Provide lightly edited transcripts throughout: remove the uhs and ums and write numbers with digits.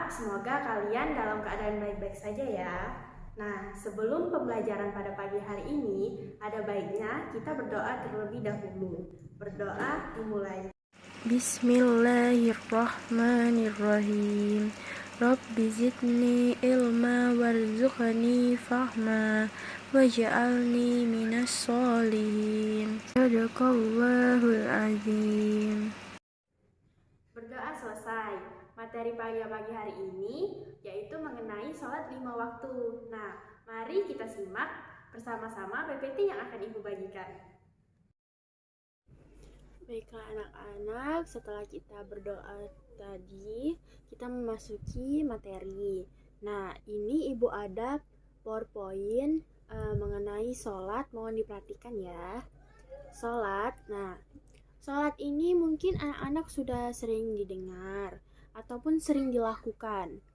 semoga kalian dalam keadaan baik-baik saja ya. Nah, sebelum pembelajaran pada pagi hari ini, ada baiknya kita berdoa terlebih dahulu. Berdoa dimulai. Bismillahirrahmanirrahim. Rabbi zidni ilma warzuqni fahma waj'alni minas solihin. Sadaqallahul azim. Berdoa selesai. Materi pagi hari ini yaitu mengenai sholat 5 waktu. Nah, mari kita simak bersama-sama PPT yang akan Ibu bagikan. Baiklah anak-anak, setelah kita berdoa tadi, kita memasuki materi. Nah, ini Ibu ada PowerPoint mengenai sholat, mohon diperhatikan ya. Sholat, sholat ini mungkin anak-anak sudah sering didengar ataupun sering dilakukan.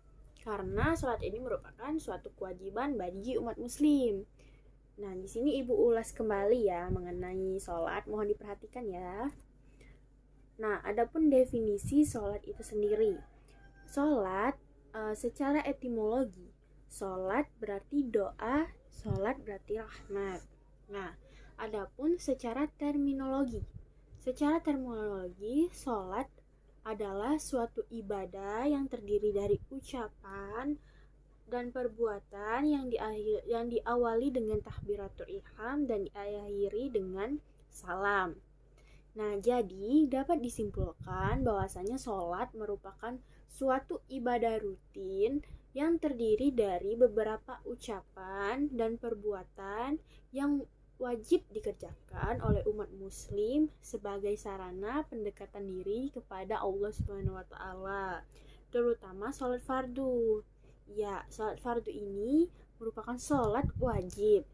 Karena sholat ini merupakan suatu kewajiban bagi umat muslim. Nah, di sini Ibu ulas kembali ya mengenai sholat, mohon diperhatikan ya. Nah, adapun definisi sholat itu sendiri. Sholat secara etimologi, sholat berarti doa, sholat berarti rahmat. Nah, adapun secara terminologi. Secara terminologi, sholat adalah suatu ibadah yang terdiri dari ucapan dan perbuatan yang diawali dengan takbiratul ihram dan diakhiri dengan salam. Nah, jadi dapat disimpulkan bahwasanya sholat merupakan suatu ibadah rutin yang terdiri dari beberapa ucapan dan perbuatan yang wajib dikerjakan oleh umat muslim sebagai sarana pendekatan diri kepada Allah Subhanahu wa taala, terutama sholat fardu. Ya, sholat fardu ini merupakan sholat wajib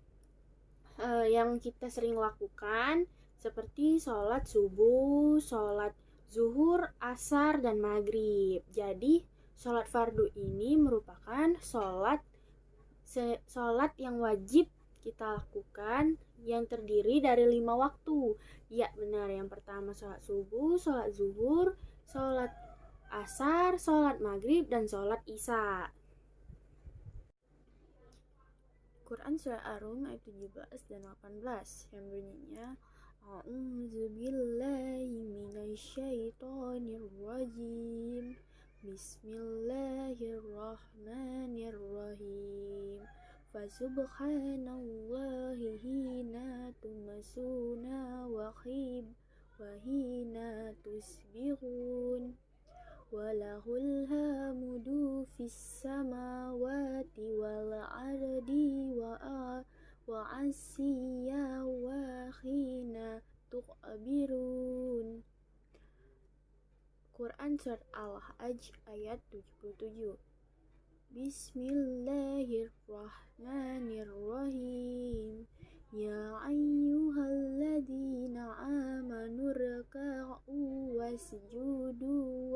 yang kita sering lakukan seperti sholat subuh, sholat zuhur, asar, dan maghrib. Jadi, sholat fardu ini merupakan sholat yang wajib kita lakukan yang terdiri dari 5 waktu. Ya, benar. Yang pertama sholat subuh, sholat zuhur, sholat asar, sholat maghrib, dan sholat isya. Quran Surah Ar-Rum ayat 17 dan 18 yang bunyinya A'udzu billahi minasyaitonir rajim. Bismillahirrahmanirrahim. Fasubhanallahi hina tumasuna wa hina tusbihun. Walahul hamdu fis samawati wal ardi wa asyiya wa hina tuqbirun. Quran Surat Al-Hajj ayat 77. Bismillahirrahmanirrahim. Ya ayyuhalladzina amanu ruk'u wasjudu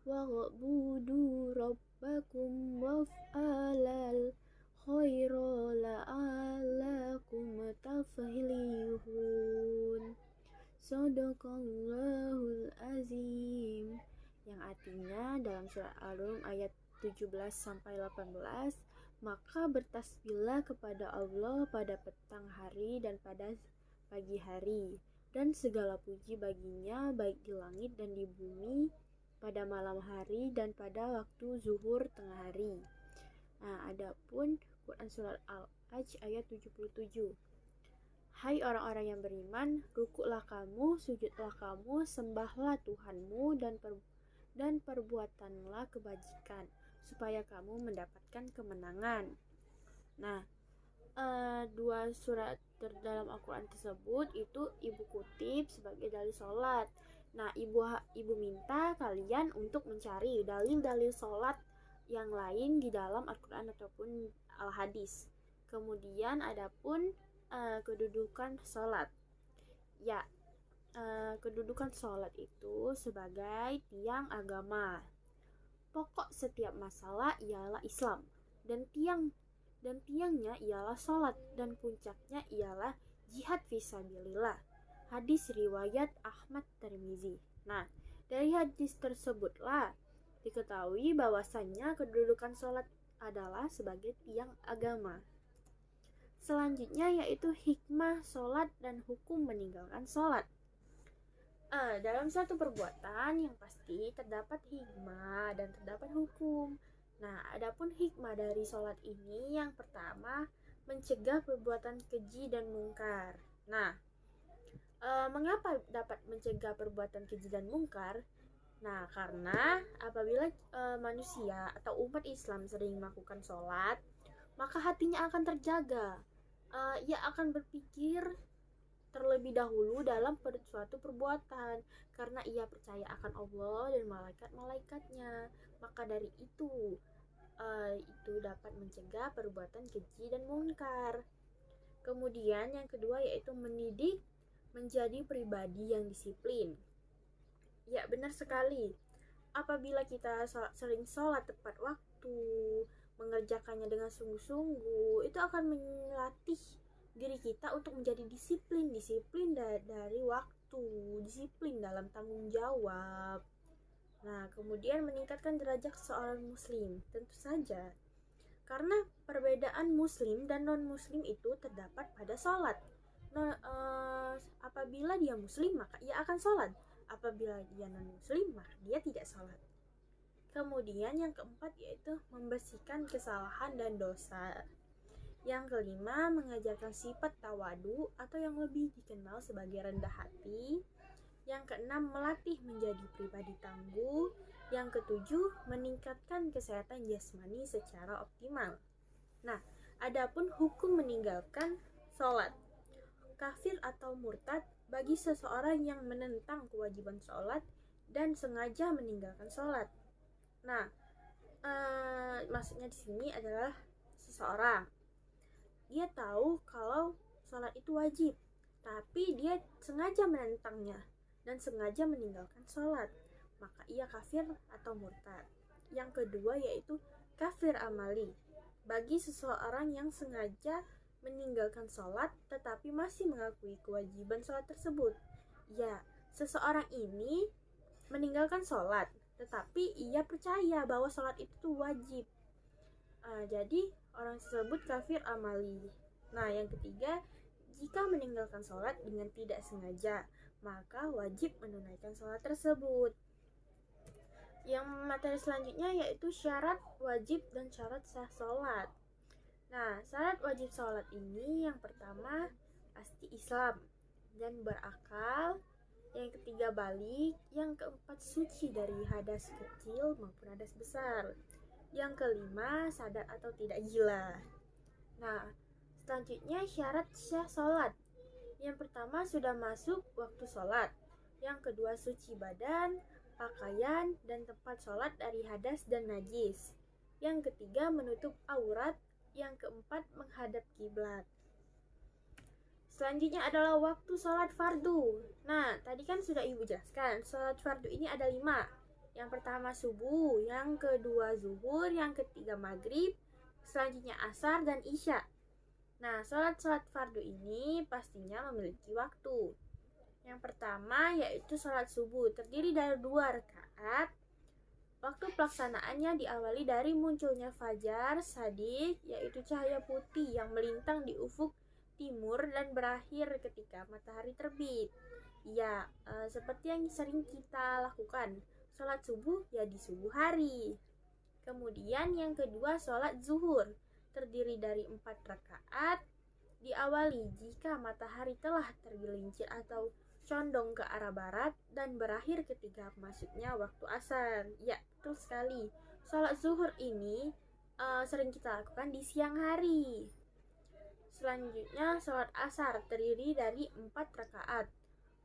wa'budu rabbakum waf'alal khaira la'allakum tuflihun. Shadaqallahul azim. Yang artinya dalam surah Al-Rum ayat 17 sampai 18, maka bertasbihlah kepada Allah pada petang hari dan pada pagi hari, dan segala puji baginya baik di langit dan di bumi, pada malam hari dan pada waktu zuhur tengah hari. Nah, adapun Quran Surat Al-Hajj ayat 77. Hai orang-orang yang beriman, rukuklah kamu, sujudlah kamu, sembahlah Tuhanmu dan perbuatanlah kebajikan, supaya kamu mendapatkan kemenangan. Nah, dua surat dalam Al-Quran tersebut itu Ibu kutip sebagai dalil sholat. Nah, ibu minta kalian untuk mencari dalil-dalil sholat yang lain di dalam Al-Quran ataupun Al-Hadis. Kemudian adapun kedudukan sholat. Ya, kedudukan sholat itu sebagai tiang agama. Pokok setiap masalah ialah Islam, dan tiangnya ialah sholat, dan puncaknya ialah jihad fisabilillah. Hadis riwayat Ahmad Tirmizi. Nah, dari hadis tersebutlah Diketahui bahwasannya kedudukan sholat adalah sebagai tiang agama. Selanjutnya yaitu hikmah sholat dan hukum meninggalkan sholat. Dalam suatu perbuatan yang pasti terdapat hikmah dan terdapat hukum. Nah, adapun hikmah dari sholat ini yang pertama mencegah perbuatan keji dan mungkar. Nah, mengapa dapat mencegah perbuatan keji dan mungkar? Nah, karena apabila manusia atau umat Islam sering melakukan sholat, maka hatinya akan terjaga. Ia akan berpikir terlebih dahulu dalam suatu perbuatan, karena ia percaya akan Allah dan malaikat-malaikatnya. Maka dari itu dapat mencegah perbuatan keji dan mungkar. Kemudian yang kedua yaitu mendidik menjadi pribadi yang disiplin. Ya, benar sekali. Apabila kita sering sholat tepat waktu, mengerjakannya dengan sungguh-sungguh, itu akan melatih diri kita untuk menjadi disiplin dari waktu, disiplin dalam tanggung jawab. Nah, kemudian meningkatkan derajat seorang muslim, tentu saja. Karena perbedaan muslim dan non-muslim itu terdapat pada sholat. Apabila dia muslim, maka ia akan sholat. Apabila dia non-muslim, maka dia tidak sholat. Kemudian yang keempat yaitu membersihkan kesalahan dan dosa. Yang kelima, mengajarkan sifat tawadu atau yang lebih dikenal sebagai rendah hati. Yang keenam, melatih menjadi pribadi tangguh. Yang ketujuh, meningkatkan kesehatan jasmani secara optimal. Nah, adapun hukum meninggalkan sholat. Kafir atau murtad bagi seseorang yang menentang kewajiban sholat dan sengaja meninggalkan sholat. Nah, maksudnya di sini adalah seseorang dia tahu kalau sholat itu wajib, tapi dia sengaja menentangnya dan sengaja meninggalkan sholat, maka ia kafir atau murtad. Yang kedua yaitu kafir amali, bagi seseorang yang sengaja meninggalkan sholat tetapi masih mengakui kewajiban sholat tersebut. Ya, seseorang ini meninggalkan sholat tetapi ia percaya bahwa sholat itu wajib. Jadi orang tersebut kafir amali. Nah, yang ketiga, jika meninggalkan sholat dengan tidak sengaja, maka wajib menunaikan sholat tersebut. Yang materi selanjutnya yaitu syarat wajib dan syarat sah sholat. Nah, syarat wajib sholat ini yang pertama pasti Islam dan berakal. Yang ketiga balik. Yang keempat suci dari hadas kecil maupun hadas besar. Yang kelima sadar atau tidak gila. Nah, selanjutnya syarat sah sholat. Yang pertama sudah masuk waktu sholat. Yang kedua suci badan, pakaian, dan tempat sholat dari hadas dan najis. Yang ketiga menutup aurat. Yang keempat menghadap kiblat. Selanjutnya adalah waktu sholat fardu. Nah, tadi kan sudah ibu jelaskan, sholat fardu ini ada 5. Yang pertama subuh, yang kedua zuhur, yang ketiga maghrib, selanjutnya asar dan isya. Nah, sholat fardu ini pastinya memiliki waktu. Yang pertama yaitu sholat subuh, terdiri dari 2 rakaat. Waktu pelaksanaannya diawali dari munculnya fajar shadiq, yaitu cahaya putih yang melintang di ufuk timur dan berakhir ketika matahari terbit. Ya, seperti yang sering kita lakukan, sholat subuh ya di subuh hari. Kemudian yang kedua sholat zuhur, terdiri dari 4 rakaat, diawali jika matahari telah tergelincir atau condong ke arah barat dan berakhir ketika masuknya waktu asar. Ya, betul sekali. Sholat zuhur ini sering kita lakukan di siang hari. Selanjutnya sholat asar terdiri dari 4 rakaat.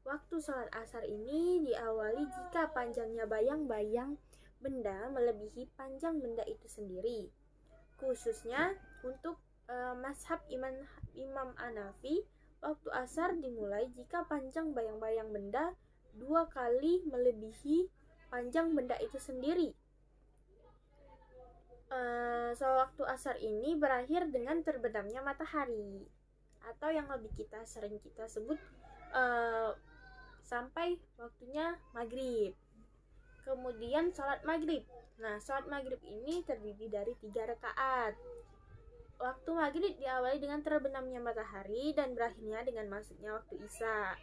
Waktu sholat asar ini diawali jika panjangnya bayang-bayang benda melebihi panjang benda itu sendiri. Khususnya untuk mazhab Imam Hanafi, waktu asar dimulai jika panjang bayang-bayang benda 2 kali melebihi panjang benda itu sendiri. Waktu asar ini berakhir dengan terbenamnya matahari, atau yang lebih sering kita sebut sampai waktunya maghrib. Kemudian sholat maghrib. Nah, sholat maghrib ini terdiri dari 3 rakaat. Waktu maghrib diawali dengan terbenamnya matahari dan berakhirnya dengan masuknya waktu isya.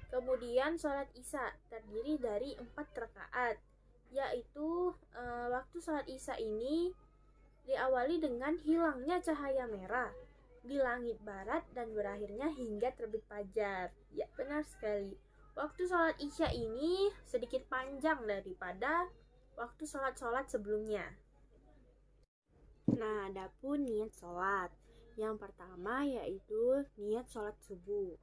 Kemudian sholat isya terdiri dari 4 rakaat, yaitu waktu sholat isya ini diawali dengan hilangnya cahaya merah di langit barat dan berakhirnya hingga terbit fajar. Ya, benar sekali. Waktu sholat isya ini sedikit panjang daripada waktu sholat-sholat sebelumnya. Nah, adapun niat sholat. Yang pertama yaitu niat sholat subuh.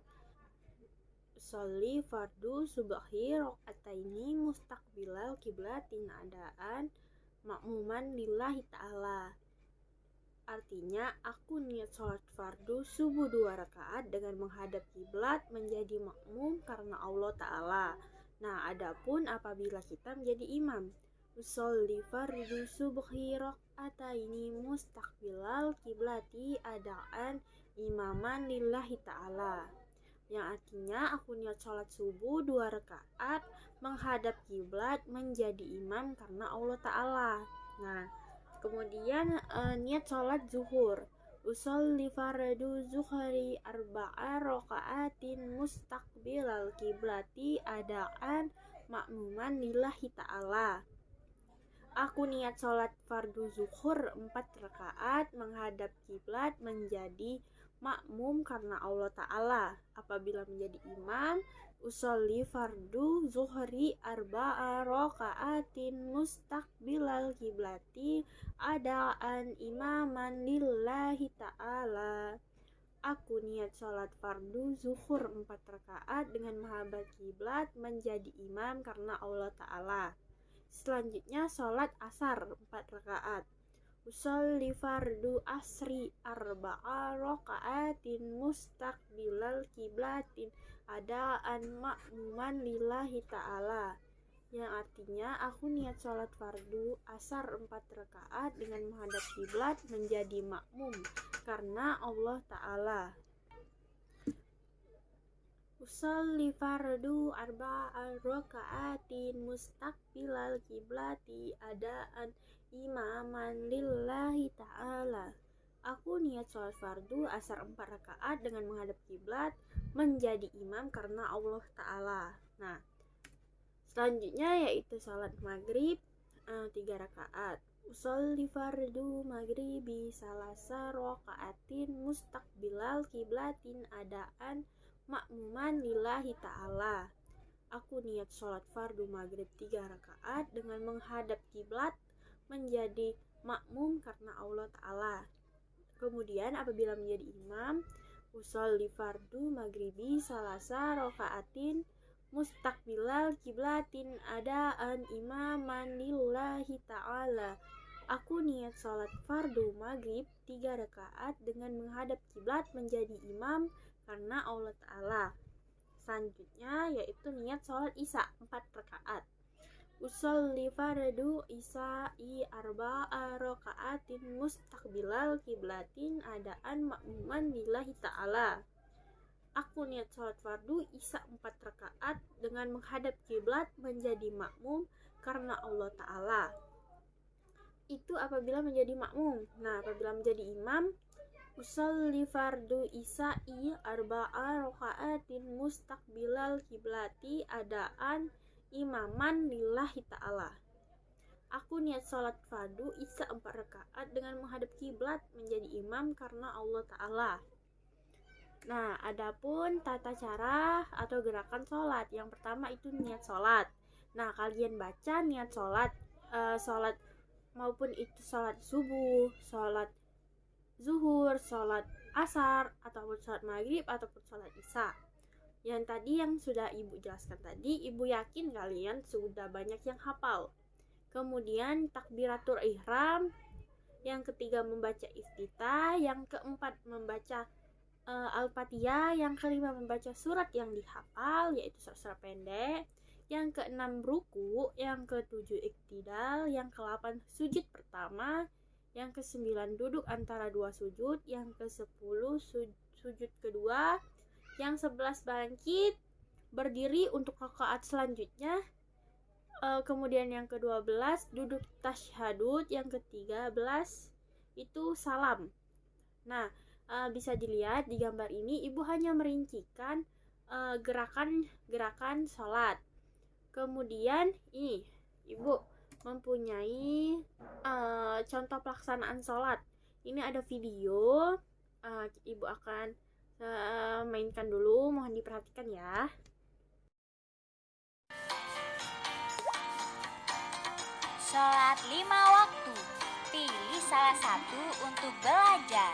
Sholli fardu subhi rakaataini mustaqbilal kiblatin adaan makmuman lillahi ta'ala. Artinya, aku niat sholat fardu subuh 2 rakaat dengan menghadap kiblat menjadi makmum karena Allah Ta'ala. Nah, adapun apabila kita menjadi imam, usolli fardu subhi rakaataini mustaqbilal kiblati adaan imaman lillahi ta'ala. Yang artinya, aku niat sholat subuh 2 rakaat menghadap kiblat menjadi imam karena Allah Ta'ala. Nah, kemudian niat sholat zuhur. Usolli fardu zuhri arba'a raka'atin mustaqbilal kiblati adaan makmuman lillahi ta'ala. Aku niat sholat fardu zuhur 4 rakaat menghadap kiblat menjadi makmum karena Allah Ta'ala. Apabila menjadi imam, usolli fardu zuhri arba'a raka'atin mustaqbilal kiblati adaan imaman lillahi ta'ala. Aku niat sholat fardu zuhur 4 rakaat dengan menghadap kiblat menjadi imam karena Allah Ta'ala. Selanjutnya sholat asar 4 rakaat. Usolli fardu asri arba'a raka'atin mustaqbilal kiblatin adaan makmuman lillahi ta'ala. Yang artinya, aku niat sholat fardu asar 4 rakaat dengan menghadap kiblat menjadi makmum karena Allah Ta'ala. Usolli fardu arba'a raka'atin mustaqbilal kiblati adaan imaman lillahi ta'ala. Aku niat sholat fardu asar 4 rakaat dengan menghadap kiblat menjadi imam karena Allah Ta'ala. Nah, selanjutnya yaitu sholat maghrib 3 rakaat. Usolli fardu maghribi salasa raka'atin mustaqbilal kiblatin adaan makmuman lillahi ta'ala. Aku niat sholat fardu maghrib 3 rakaat dengan menghadap kiblat menjadi makmum karena Allah Ta'ala. Kemudian apabila menjadi imam, usolli fardu maghribi salasa raka'atin mustaqbilal kiblatin adaan imaman lillahi ta'ala. Aku niat sholat fardu maghrib 3 rakaat dengan menghadap kiblat menjadi imam karena Allah Ta'ala. Selanjutnya yaitu niat sholat isya 4 rakaat. Usolli fardu isya'i arba'a raka'atin mustaqbilal kiblatin adaan makmuman lillahi ta'ala. Aku niat sholat fardu isya 4 rakaat dengan menghadap kiblat menjadi makmum karena Allah Ta'ala. Itu apabila menjadi makmum. Nah, apabila menjadi imam, usolli fardu isya'i arba'a raka'atin mustaqbilal kiblati adaan imaman lillahi ta'ala. Aku niat sholat fardu isya 4 rakaat dengan menghadap kiblat menjadi imam karena Allah Ta'ala. Nah, adapun tata cara atau gerakan sholat. Yang pertama itu niat sholat. Nah, kalian baca niat sholat, sholat maupun itu sholat subuh, sholat zuhur, sholat asar, ataupun sholat maghrib, ataupun sholat isya. Yang tadi yang sudah ibu jelaskan tadi, ibu yakin kalian sudah banyak yang hafal. Kemudian takbiratul ihram, yang ketiga membaca iftitah, yang keempat membaca al-fatihah, yang kelima membaca surat yang dihafal yaitu surat pendek, yang keenam ruku, yang ketujuh iktidal, yang ke-8 sujud pertama, yang ke-9 duduk antara 2 sujud, yang ke-10 sujud kedua, yang 11 bangkit berdiri untuk rakaat selanjutnya, Kemudian yang ke-12 duduk tasyahud, yang ke-13 itu salam. Nah, bisa dilihat di gambar ini ibu hanya merincikan gerakan-gerakan sholat. Kemudian ini ibu mempunyai contoh pelaksanaan sholat. Ini ada video, ibu akan mainkan dulu, mohon diperhatikan ya. Sholat 5 waktu. Pilih salah satu untuk belajar.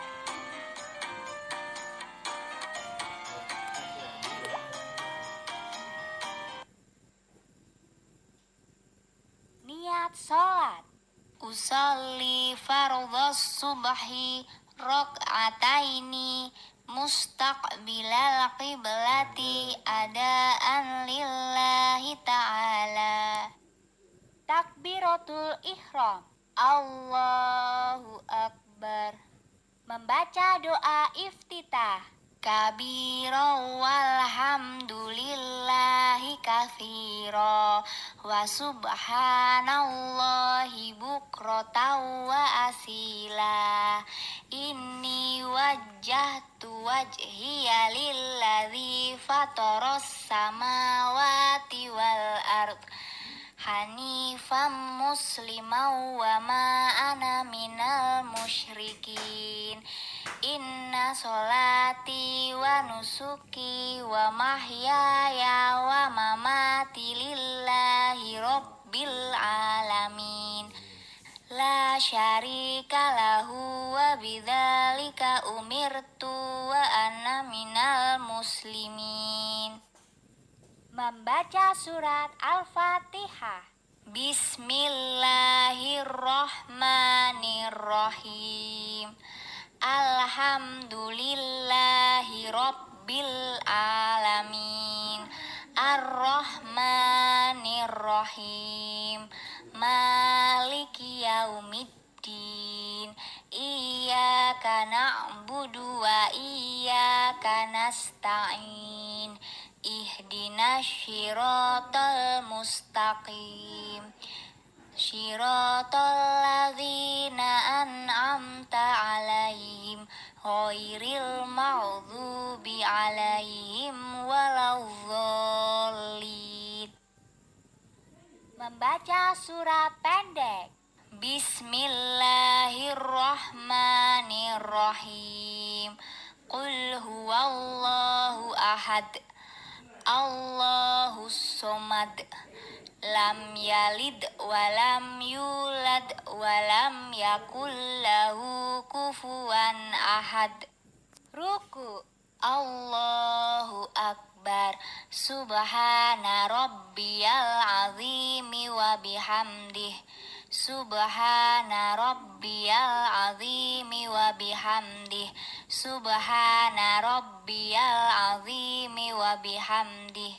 Niat sholat. Usalli fardhas subhi rak'ataini mustaqbilal qiblati adaan lillahi ta'ala. Takbiratul ihram. Allahu akbar. Membaca doa iftitah. Kabira walhamdulillahi katsira wa subhanallahi bukratan wa asila. Inni wajjahtu wajhiya lilladzi fataras samawati wal ard hanifam musliman wa ma ana minal musyrikin. Inna sholati wa nusuki wa mahyaya wa mamati lillahi rabbil alamin. La syarika lahu wa bidzalika umirtu wa ana minal muslimin. Membaca surat Al-Fatihah. Bismillahirrahmanirrahim. Alhamdulillahi rabbil alamin. Ar-Rahmanirrahim. Maliki yaumiddin. Iyyaka na'budu wa iyyaka nasta'in. Ihdinas syiratal mustaqim. Syiratal ladzina an'amta alaihim ghairil maghdubi alaihim waladdallin. Membaca surat pendek. Bismillahirrahmanirrahim. Qul huwallahu ahad. Allahus somad. Lam yalid walam yulad walam yakul lahu kufuwan ahad. Ruku. Allahu akbar. Subhana rabbiyal azimi wa bihamdih. Subhana rabbiyal azimi wa bihamdih. Subhana rabbiyal azimi wa bihamdih.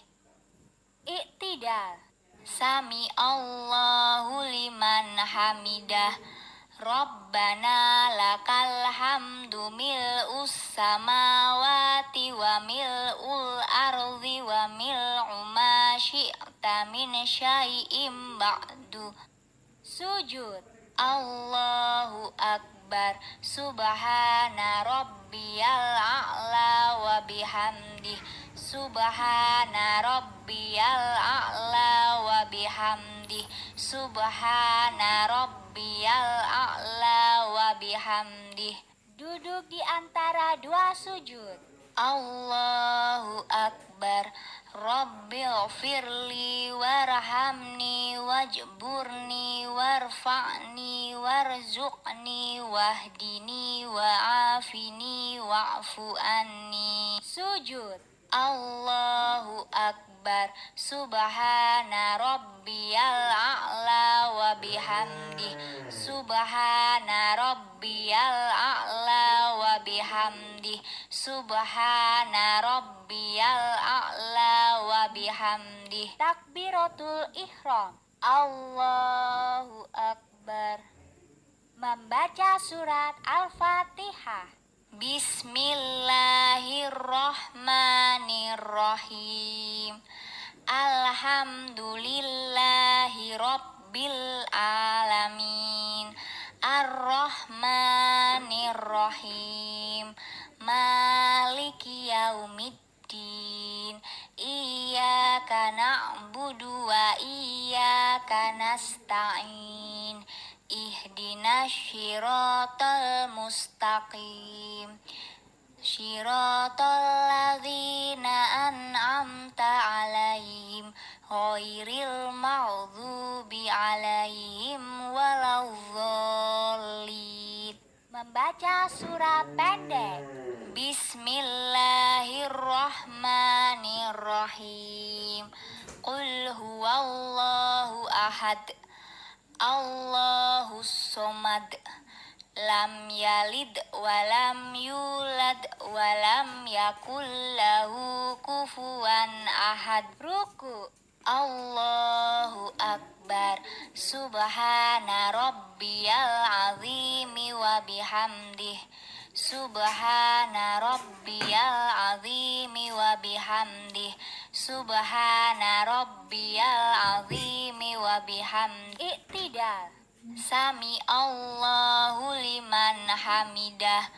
Iktidal. Sami Allahu liman hamidah. Rabbana lakal hamdu mil'us samawati wa mil'ul ardi wa mil'u ma syi'ta min syai'im ba'du. Sujud. Allahu akbar. Subhana rabbiyal a'la wa bihamdih. Subhana rabbiyal a'la wa bihamdih. Subhana rabbiyal a'la wa bihamdih. Duduk di antara dua sujud. Allahu akbar. Rabbighfirli warhamni wajburni warfa'ni warzuqni wahdini wa'afini wa'fu anni. Sujud. Allahu akbar. Subhana rabbiyal a'la wa bihamdih. Subhana rabbiyal a'la wa bihamdih. Subhana rabbiyal a'la wa bihamdih. Takbiratul ihram. Allahu akbar. Membaca surat Al-Fatihah. Bismillahirrahmanirrahim. Alhamdulillahi Rabbil Alamin. Ar-Rahmanir Rahim. Maliki Yaumiddin. Iyyaka na'budu wa iyyaka nasta'in. Ihdinas syiratal mustaqim. Syiratal ladzina an'amta 'alaihim ghairil maghdubi 'alaihim waladdallin. Membaca surat pendek. Bismillahirrahmanirrahim. Qul huwallahu ahad. Allahus somad. Lam yalid walam yulad walam yakul lahu kufuwan ahad. Ruku. Allahu akbar. Subhana rabbiyal azimi wa bihamdih. Subhana rabbiyal azimi wa bihamdih. Subhana rabbiyal azimi wa bihamdih. Iktidal. Sami Allahu liman hamidah.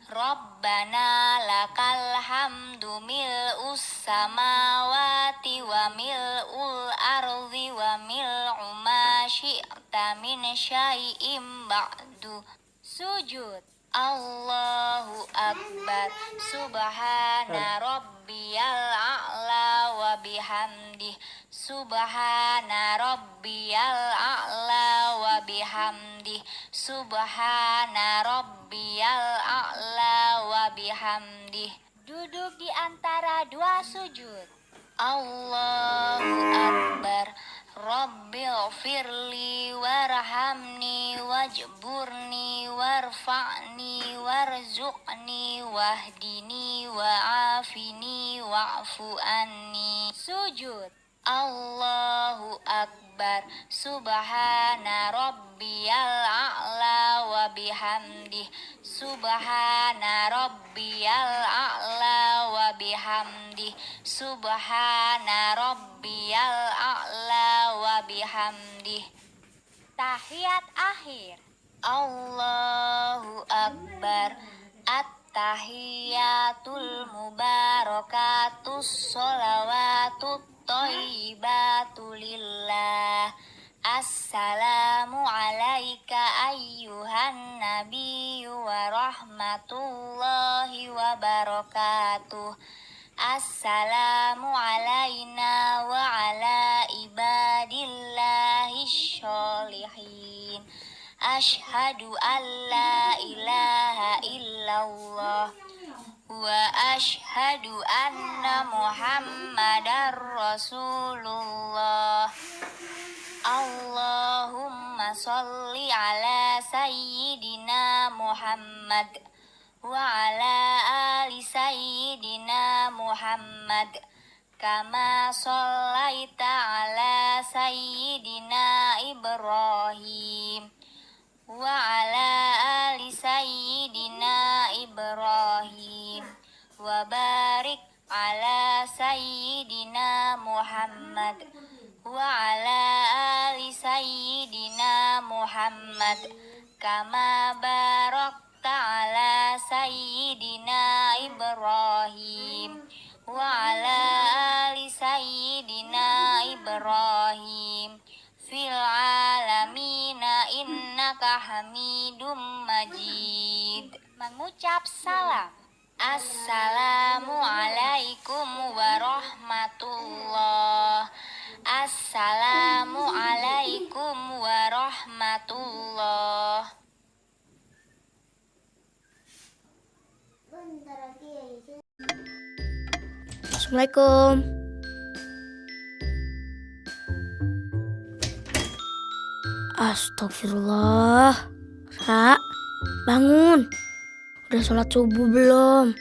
Rabbana lakal hamdu mil'us samawati wa mil'ul ardi wa mil'u ma syi'ta min syai'im ba'du. Sujud. Allahu akbar. Subhana rabbiyal a'la wa bihamdih. Subhana rabbiyal a'la wa bihamdih. Subhana rabbiyal a'la wa bihamdih. Duduk di antara dua sujud. Allahu akbar. Rabbighfirli warhamni wajburni warfa'ni warzuqni wahdini wa'afini wa'fu anni. Sujud. Allahu akbar. Subhana rabbiyal a'la wa bihamdih. Subhana rabbiyal a'la wa bihamdih. Subhana rabbiyal a'la wa bihamdih. Tahiyat akhir. Allahu akbar. At-tahiyatul mubarakatus sholawatut thayyibatu lillah. Assalamu alayka ayyuhan nabiyyu wa rahmatullahi wa barakatuh. Assalamu alayna wa ala ibadillahi sholihin. Ashhadu an la ilaha illallah wa ashhadu anna Muhammadar Rasulullah. Allahumma sholli ala sayyidina Muhammad wa ala ali sayyidina Muhammad kama shallaita ala sayyidina Ibrahim wa ala ali sayyidina Ibrahim wa barik ala sayyidina Muhammad wa ala ali sayyidina Muhammad kama barakta ala sayyidina Ibrahim wa ala ali sayyidina Ibrahim fil alamina innaka hamidum majid. Mengucap salam. Assalamualaikum warahmatullah. Assalamualaikum warahmatullah. Assalamualaikum. Astagfirullah. Ra, bangun. Udah sholat subuh belum?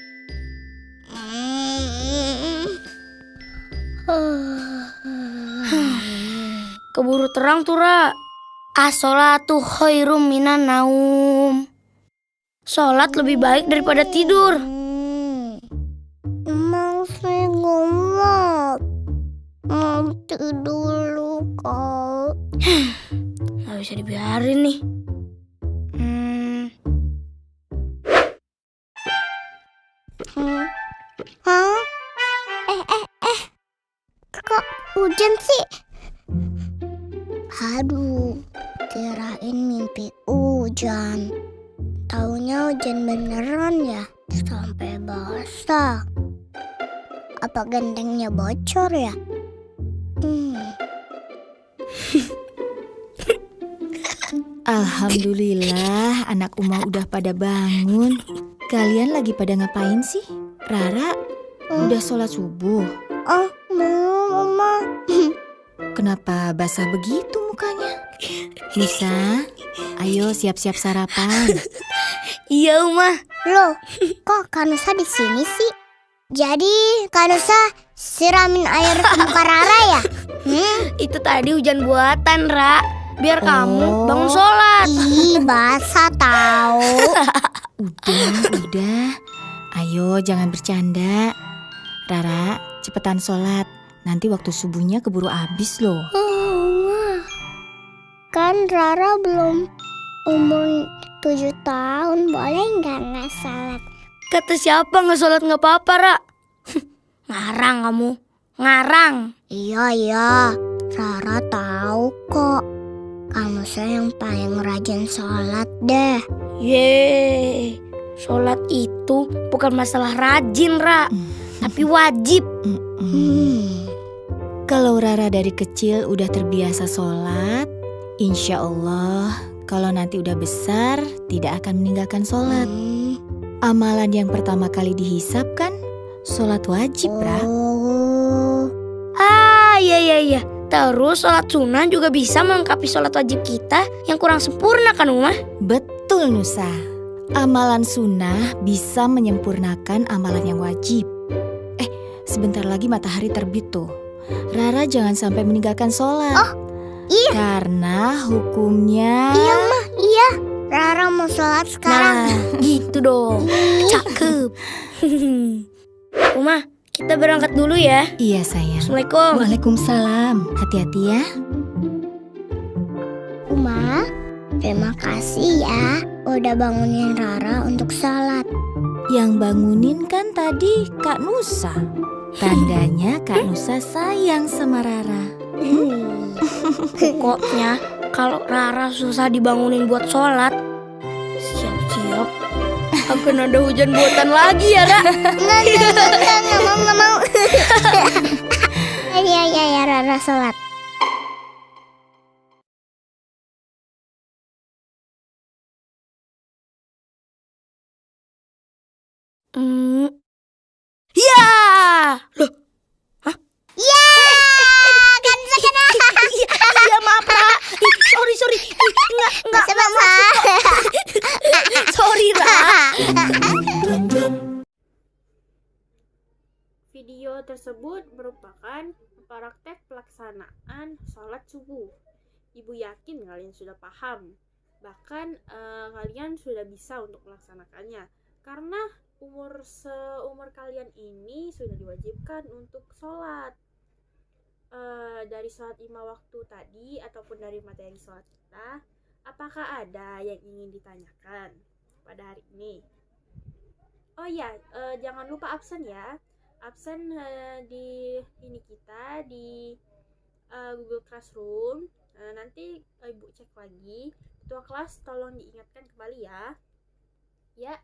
Keburu terang tuh, Ra. As-sholatu khairum minan naum. Sholat lebih baik daripada tidur. Emang saya ngomong itu dulu kok. Nggak bisa dibiarin nih. Hah? Kok hujan sih? Aduh, kirain mimpi hujan. Taunya hujan beneran ya, sampai basah. Apa gentengnya bocor ya? Alhamdulillah anak Uma udah pada bangun. Kalian lagi pada ngapain sih? Rara, udah sholat subuh. Oh, belum, Oma. Kenapa basah begitu mukanya? Nisa, ayo siap-siap sarapan. Iya, Uma. Loh, kok Kanusa di sini sih? Jadi Kanusa siramin air ke muka Rara ya? Itu tadi hujan buatan, Ra. Biar Oh. kamu bangun sholat. Ih, basah tahu. Udah. Ayo jangan bercanda. Rara, cepetan sholat. Nanti waktu subuhnya keburu habis loh. Kan Rara belum umur 7 tahun, boleh nggak salat? Kata siapa nggak sholat nggak apa-apa, Ra? Ngarang kamu. Ngarang. Iya, Rara tahu kok. Kamu yang paling rajin sholat deh. Yeay. Sholat itu bukan masalah rajin, Ra. Tapi wajib. Kalau Rara dari kecil udah terbiasa sholat, insya Allah kalau nanti udah besar tidak akan meninggalkan sholat. Amalan yang pertama kali dihisap kan sholat wajib, Ra. Oh, Iya. Terus sholat sunnah juga bisa melengkapi sholat wajib kita yang kurang sempurna kan, Uma? Betul, Nusa. Amalan sunnah bisa menyempurnakan amalan yang wajib. Sebentar lagi matahari terbit tuh. Rara jangan sampai meninggalkan sholat. Oh, iya. Karena hukumnya... iya. Rara mau sholat sekarang. Nah, gitu dong. Cakep. Uma, kita berangkat dulu ya. Iya, sayang. Assalamualaikum. Waalaikumsalam. Hati-hati ya. Uma, terima kasih ya udah bangunin Rara untuk sholat. Yang bangunin kan tadi Kak Nusa. Tandanya Kak Nusa sayang sama Rara. Pokoknya kalau Rara susah dibangunin buat sholat, siap-siap akan ada hujan buatan lagi ya, Ra. Nggak mau. Ya, Rara sholat. Ya, loh, Ya, kan kena. iya maaf, Ra. Sorry, enggak sorry, Ra. Video tersebut merupakan praktek pelaksanaan sholat subuh. Ibu yakin kalian sudah paham. Bahkan kalian sudah bisa untuk melaksanakannya. Karena seumur kalian ini sudah diwajibkan untuk sholat. Dari sholat 5 waktu tadi ataupun dari materi sholat kita, apakah ada yang ingin ditanyakan pada hari ini? Oh ya, jangan lupa absen ya. Absen di ini kita di Google Classroom. Nanti ibu cek lagi. Ketua kelas tolong diingatkan kembali ya. Ya,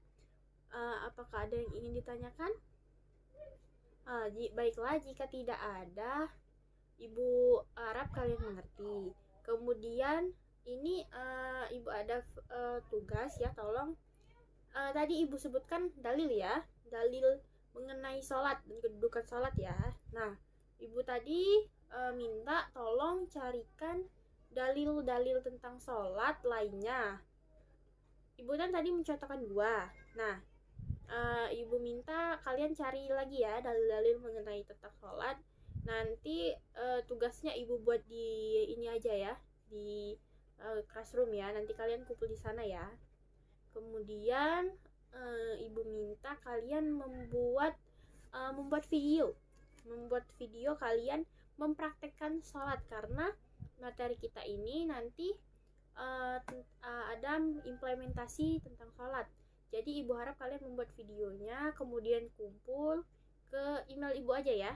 apakah ada yang ingin ditanyakan? Baiklah, jika tidak ada, Ibu harap kalian mengerti. Kemudian ini Ibu ada tugas ya, tolong. Tadi Ibu sebutkan dalil ya, dalil mengenai sholat dan kedudukan sholat ya. Nah, Ibu tadi minta tolong carikan dalil-dalil tentang sholat lainnya. Ibu kan tadi mencontohkan 2. Nah, Ibu minta kalian cari lagi ya dalil-dalil mengenai tentang sholat. Nanti tugasnya Ibu buat di ini aja ya, di classroom ya. Nanti kalian kumpul di sana ya. Kemudian Ibu minta kalian membuat video kalian mempraktekkan sholat, karena materi kita ini nanti ada implementasi tentang sholat. Jadi ibu harap kalian membuat videonya, kemudian kumpul ke email ibu aja ya,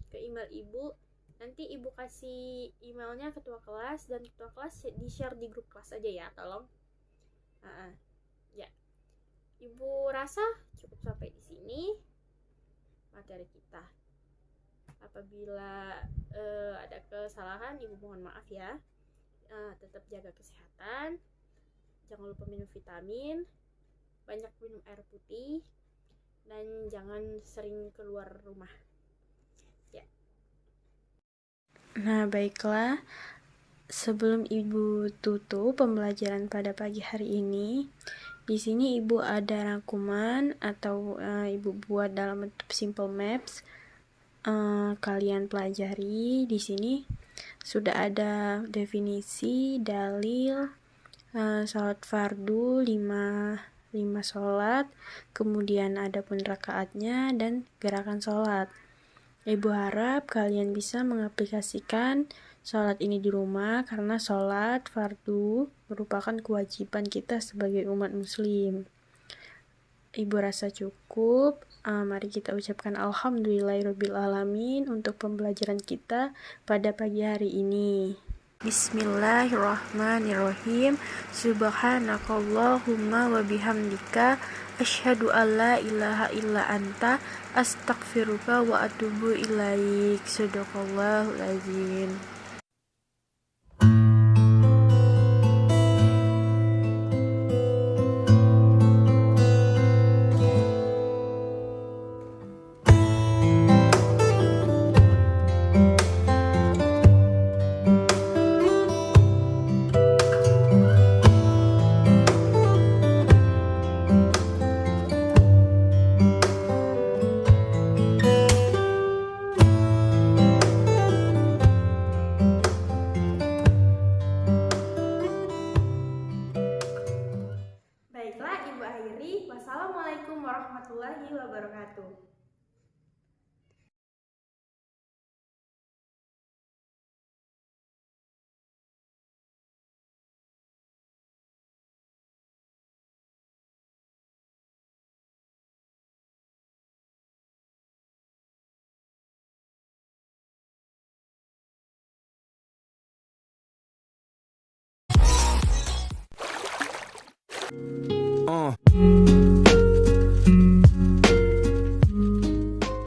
ke email ibu. Nanti ibu kasih emailnya ketua kelas, dan ketua kelas di-share di grup kelas aja ya, tolong. Ya, ibu rasa cukup sampai di sini materi kita. Apabila ada kesalahan, ibu mohon maaf ya. Tetap jaga kesehatan, jangan lupa minum vitamin, banyak minum air putih, dan jangan sering keluar rumah ya. Nah, baiklah, sebelum ibu tutup pembelajaran pada pagi hari ini, di sini ibu ada rangkuman atau ibu buat dalam bentuk simple maps. Kalian pelajari. Di sini sudah ada definisi, dalil, sholat fardu 5 sholat, kemudian ada pun rakaatnya dan gerakan sholat. Ibu harap kalian bisa mengaplikasikan sholat ini di rumah, karena sholat fardu merupakan kewajiban kita sebagai umat muslim. Ibu rasa cukup. Mari kita ucapkan alhamdulillahirrabbilalamin untuk pembelajaran kita pada pagi hari ini. Bismillahirrahmanirrahim. Subhanakallahumma wa bihamdika asyhadu an la ilaha illa anta astaghfiruka wa atubu ilaik. Shadaqallahul azim. Baiklah, Ibu akhiri. Wassalamualaikum warahmatullahi wabarakatuh.